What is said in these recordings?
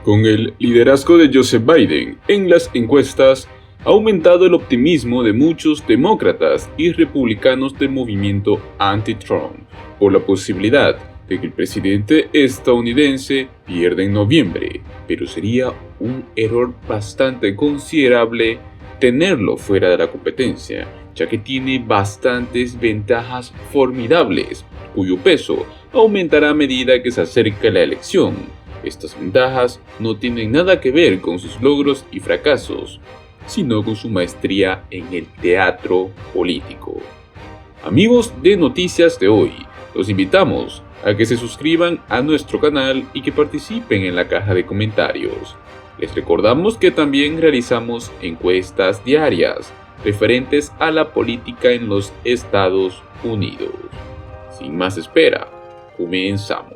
Con el liderazgo de Joseph Biden en las encuestas, ha aumentado el optimismo de muchos demócratas y republicanos del movimiento anti-Trump por la posibilidad de que el presidente estadounidense pierda en noviembre, pero sería un error bastante considerable tenerlo fuera de la competencia, ya que tiene bastantes ventajas formidables, cuyo peso aumentará a medida que se acerque la elección. Estas ventajas no tienen nada que ver con sus logros y fracasos, sino con su maestría en el teatro político. Amigos de Noticias de Hoy, los invitamos a que se suscriban a nuestro canal y que participen en la caja de comentarios. Les recordamos que también realizamos encuestas diarias referentes a la política en los Estados Unidos. Sin más espera, comenzamos.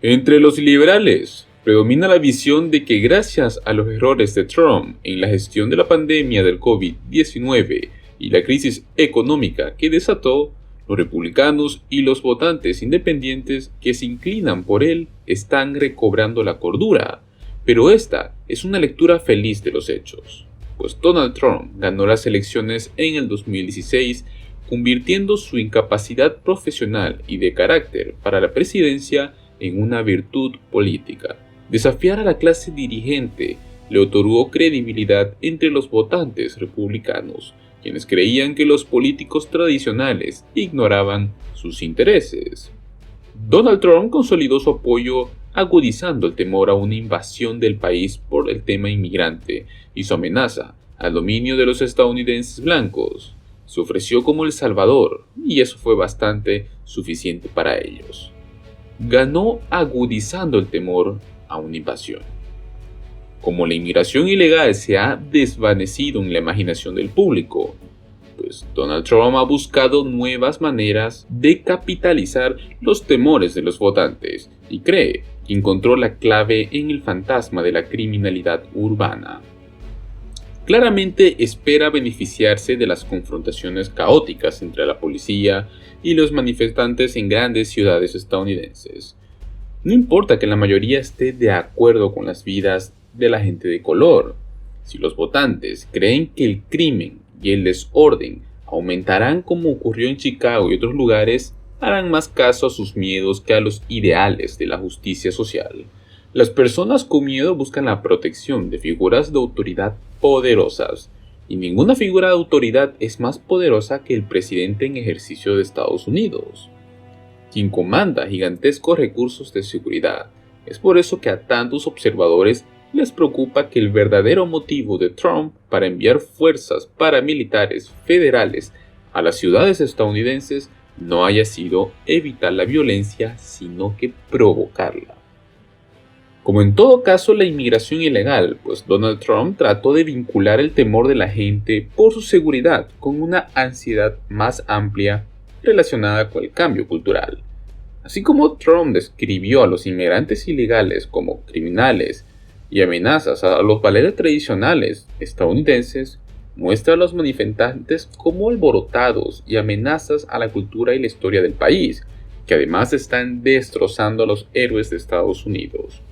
Entre los liberales, predomina la visión de que gracias a los errores de Trump en la gestión de la pandemia del COVID-19 y la crisis económica que desató, los republicanos y los votantes independientes que se inclinan por él están recobrando la cordura. Pero esta es una lectura feliz de los hechos, pues Donald Trump ganó las elecciones en el 2016, convirtiendo su incapacidad profesional y de carácter para la presidencia en una virtud política. Desafiar a la clase dirigente le otorgó credibilidad entre los votantes republicanos, quienes creían que los políticos tradicionales ignoraban sus intereses. Donald Trump consolidó su apoyo agudizando el temor a una invasión del país por el tema inmigrante y su amenaza al dominio de los estadounidenses blancos. Se ofreció como el salvador y eso fue bastante suficiente para ellos. Ganó agudizando el temor a una invasión. Como la inmigración ilegal se ha desvanecido en la imaginación del público, pues Donald Trump ha buscado nuevas maneras de capitalizar los temores de los votantes y cree que encontró la clave en el fantasma de la criminalidad urbana. Claramente espera beneficiarse de las confrontaciones caóticas entre la policía y los manifestantes en grandes ciudades estadounidenses. No importa que la mayoría esté de acuerdo con las vidas de la gente de color. Si los votantes creen que el crimen y el desorden aumentarán como ocurrió en Chicago y otros lugares, harán más caso a sus miedos que a los ideales de la justicia social. Las personas con miedo buscan la protección de figuras de autoridad poderosas, y ninguna figura de autoridad es más poderosa que el presidente en ejercicio de Estados Unidos, quien comanda gigantescos recursos de seguridad. Es por eso que a tantos observadores les preocupa que el verdadero motivo de Trump para enviar fuerzas paramilitares federales a las ciudades estadounidenses no haya sido evitar la violencia, sino que provocarla. Como en todo caso la inmigración ilegal, pues Donald Trump trató de vincular el temor de la gente por su seguridad con una ansiedad más amplia relacionada con el cambio cultural. Así como Trump describió a los inmigrantes ilegales como criminales y amenazas a los valores tradicionales estadounidenses, muestra a los manifestantes como alborotados y amenazas a la cultura y la historia del país, que además están destrozando a los héroes de Estados Unidos.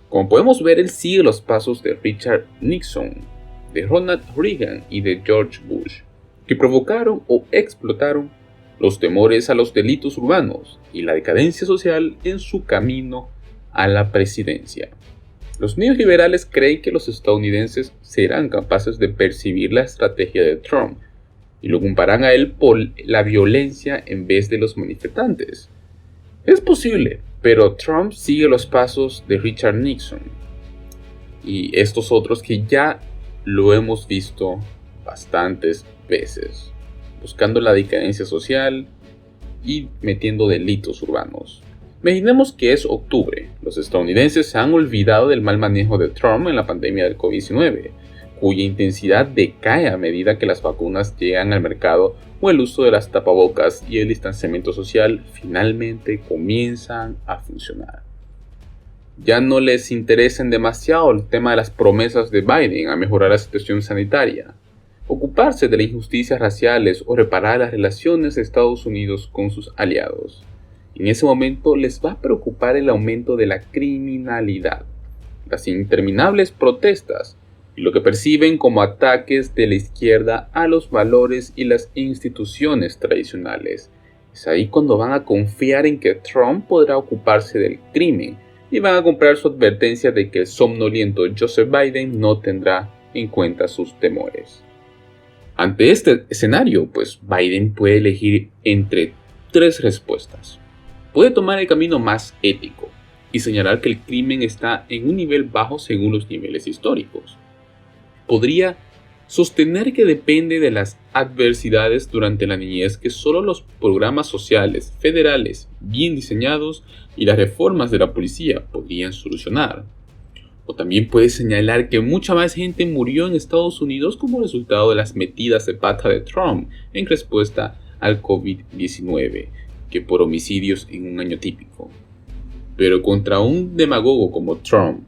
Como podemos ver, él sigue los pasos de Richard Nixon, de Ronald Reagan y de George Bush, que provocaron o explotaron los temores a los delitos urbanos y la decadencia social en su camino a la presidencia. Los neoliberales creen que los estadounidenses serán capaces de percibir la estrategia de Trump y lo comparan a él por la violencia en vez de los manifestantes. Es posible, pero Trump sigue los pasos de Richard Nixon y estos otros que ya lo hemos visto bastantes veces, buscando la decadencia social y metiendo delitos urbanos. Imaginemos que es octubre. Los estadounidenses se han olvidado del mal manejo de Trump en la pandemia del COVID-19, cuya intensidad decae a medida que las vacunas llegan al mercado o el uso de las tapabocas y el distanciamiento social finalmente comienzan a funcionar. Ya no les interesa demasiado el tema de las promesas de Biden a mejorar la situación sanitaria, ocuparse de las injusticias raciales o reparar las relaciones de Estados Unidos con sus aliados. En ese momento les va a preocupar el aumento de la criminalidad, las interminables protestas y lo que perciben como ataques de la izquierda a los valores y las instituciones tradicionales. Es ahí cuando van a confiar en que Trump podrá ocuparse del crimen y van a comprar su advertencia de que el somnoliento Joseph Biden no tendrá en cuenta sus temores. Ante este escenario, pues Biden puede elegir entre tres respuestas. Puede tomar el camino más ético y señalar que el crimen está en un nivel bajo según los niveles históricos. Podría sostener que depende de las adversidades durante la niñez que solo los programas sociales federales bien diseñados y las reformas de la policía podrían solucionar. O también puede señalar que mucha más gente murió en Estados Unidos como resultado de las metidas de pata de Trump en respuesta al COVID-19 que por homicidios en un año típico. Pero contra un demagogo como Trump,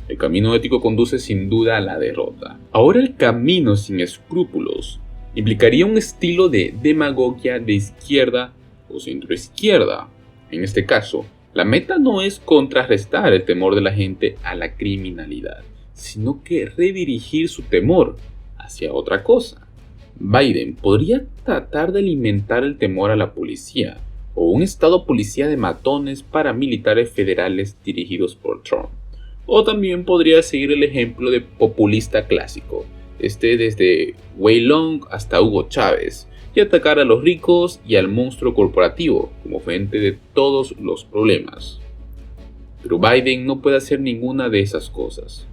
el camino ético conduce sin duda a la derrota. Ahora el camino sin escrúpulos implicaría un estilo de demagogia de izquierda o centroizquierda. En este caso, la meta no es contrarrestar el temor de la gente a la criminalidad, sino que redirigir su temor hacia otra cosa. Biden podría tratar de alimentar el temor a la policía o un estado policía de matones paramilitares federales dirigidos por Trump. O también podría seguir el ejemplo de populista clásico, desde Huey Long hasta Hugo Chávez, y atacar a los ricos y al monstruo corporativo como fuente de todos los problemas. Pero Biden no puede hacer ninguna de esas cosas,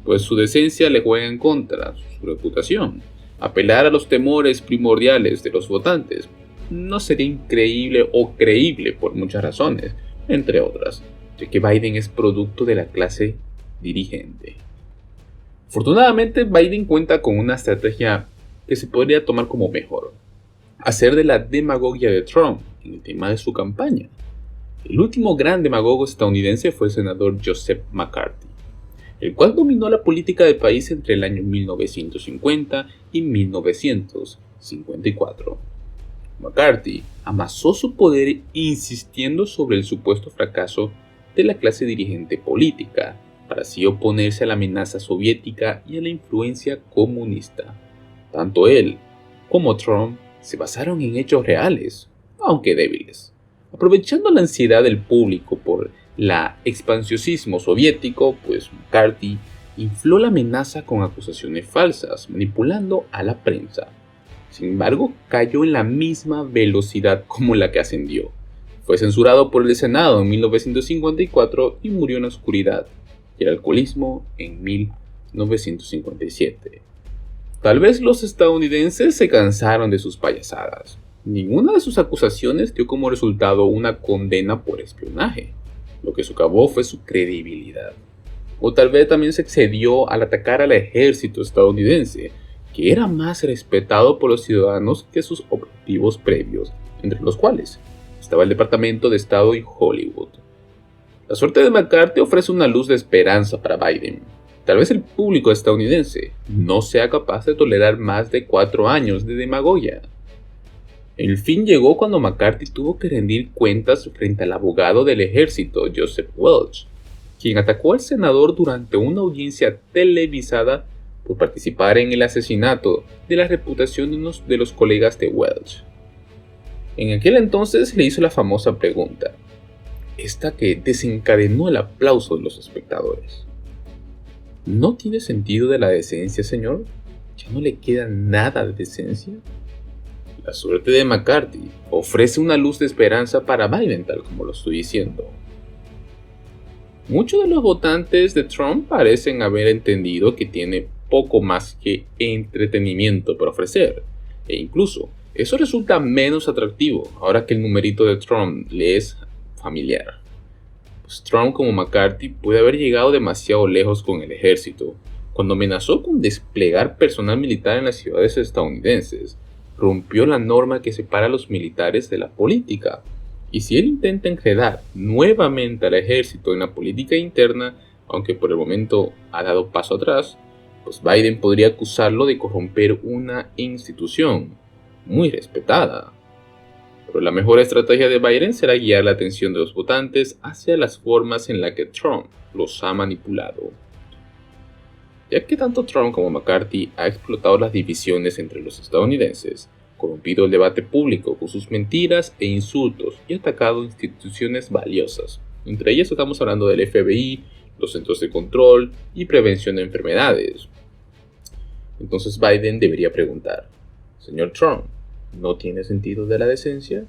pues su decencia le juega en contra, su reputación. Apelar a los temores primordiales de los votantes no sería increíble o creíble por muchas razones, entre otras, ya que Biden es producto de la clase dirigente. Afortunadamente, Biden cuenta con una estrategia que se podría tomar como mejor: hacer de la demagogia de Trump en el tema de su campaña. El último gran demagogo estadounidense fue el senador Joseph McCarthy, el cual dominó la política del país entre el año 1950 y 1954. McCarthy amasó su poder insistiendo sobre el supuesto fracaso de la clase dirigente política, para así oponerse a la amenaza soviética y a la influencia comunista. Tanto él como Trump se basaron en hechos reales, aunque débiles. Aprovechando la ansiedad del público por el expansionismo soviético, pues McCarthy infló la amenaza con acusaciones falsas, manipulando a la prensa. Sin embargo, cayó en la misma velocidad como la que ascendió. Fue censurado por el Senado en 1954 y murió en la oscuridad y el alcoholismo en 1957. Tal vez los estadounidenses se cansaron de sus payasadas. Ninguna de sus acusaciones dio como resultado una condena por espionaje. Lo que socavó fue su credibilidad. O tal vez también se excedió al atacar al ejército estadounidense, que era más respetado por los ciudadanos que sus objetivos previos, entre los cuales estaba el Departamento de Estado y Hollywood. La suerte de McCarthy ofrece una luz de esperanza para Biden. Tal vez el público estadounidense no sea capaz de tolerar más de 4 años de demagogia. El fin llegó cuando McCarthy tuvo que rendir cuentas frente al abogado del ejército, Joseph Welch, quien atacó al senador durante una audiencia televisada por participar en el asesinato de la reputación de uno de los colegas de Welch. En aquel entonces le hizo la famosa pregunta, esta que desencadenó el aplauso de los espectadores. ¿No tiene sentido de la decencia, señor? ¿Ya no le queda nada de decencia? La suerte de McCarthy ofrece una luz de esperanza para Biden, tal como lo estoy diciendo. Muchos de los votantes de Trump parecen haber entendido que tiene poco más que entretenimiento para ofrecer, e incluso eso resulta menos atractivo ahora que el numerito de Trump le es familiar. Pues Trump, como McCarthy, puede haber llegado demasiado lejos con el ejército, cuando amenazó con desplegar personal militar en las ciudades estadounidenses. Rompió la norma que separa a los militares de la política, y si él intenta enredar nuevamente al ejército en la política interna, aunque por el momento ha dado paso atrás, pues Biden podría acusarlo de corromper una institución muy respetada. Pero la mejor estrategia de Biden será guiar la atención de los votantes hacia las formas en las que Trump los ha manipulado. Ya que tanto Trump como McCarthy ha explotado las divisiones entre los estadounidenses, corrompido el debate público con sus mentiras e insultos y atacado instituciones valiosas. Entre ellas estamos hablando del FBI, los Centros de Control y Prevención de Enfermedades. Entonces Biden debería preguntar: señor Trump, ¿no tiene sentido de la decencia?